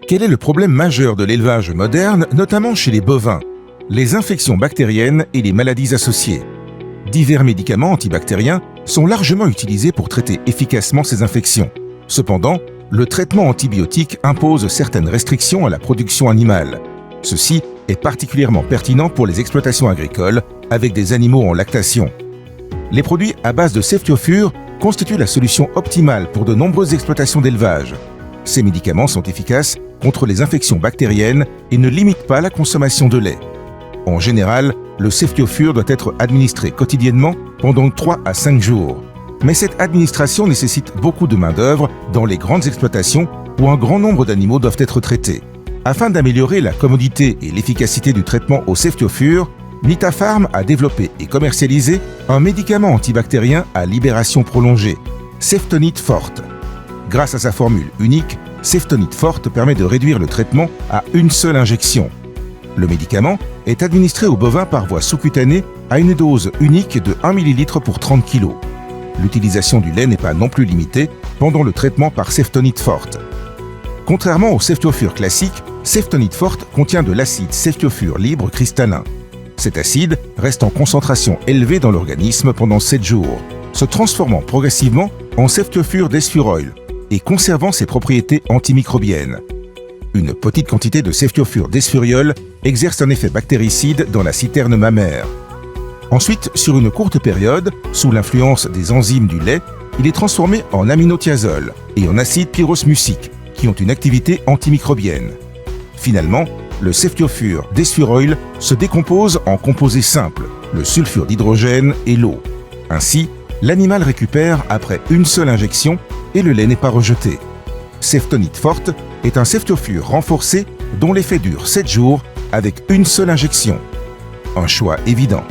Quel est le problème majeur de l'élevage moderne, notamment chez les bovins? Les infections bactériennes et les maladies associées. Divers médicaments antibactériens sont largement utilisés pour traiter efficacement ces infections. Cependant, le traitement antibiotique impose certaines restrictions à la production animale. Ceci est particulièrement pertinent pour les exploitations agricoles avec des animaux en lactation. Les produits à base de céphalosporin constituent la solution optimale pour de nombreuses exploitations d'élevage. Ces médicaments sont efficaces contre les infections bactériennes et ne limitent pas la consommation de lait. En général, le céphalosporin doit être administré quotidiennement pendant 3 à 5 jours. Mais cette administration nécessite beaucoup de main-d'œuvre dans les grandes exploitations où un grand nombre d'animaux doivent être traités. Afin d'améliorer la commodité et l'efficacité du traitement au céphalosporin, Nitapharm a développé et commercialisé un médicament antibactérien à libération prolongée, Ceftonit Forte. Grâce à sa formule unique, Ceftonit Forte permet de réduire le traitement à une seule injection. Le médicament est administré aux bovins par voie sous-cutanée à une dose unique de 1 ml pour 30 kg. L'utilisation du lait n'est pas non plus limitée pendant le traitement par Ceftonit Forte. Contrairement au céphalosporin classique, Ceftonit Forte contient de l'acide céphalosporin libre cristallin. Cet acide reste en concentration élevée dans l'organisme pendant 7 jours, se transformant progressivement en céphalosporin desfuroil et conservant ses propriétés antimicrobiennes. Une petite quantité de céphalosporin desfuriol exerce un effet bactéricide dans la citerne mammaire. Ensuite, sur une courte période, sous l'influence des enzymes du lait, il est transformé en aminothiazole et en acide pyrosmucique, qui ont une activité antimicrobienne. Finalement, le céphalosporin desfuroil se décompose en composés simples, le sulfure d'hydrogène et l'eau. Ainsi, l'animal récupère après une seule injection et le lait n'est pas rejeté. Ceftonit Forte est un céphalosporin renforcé dont l'effet dure 7 jours avec une seule injection. Un choix évident.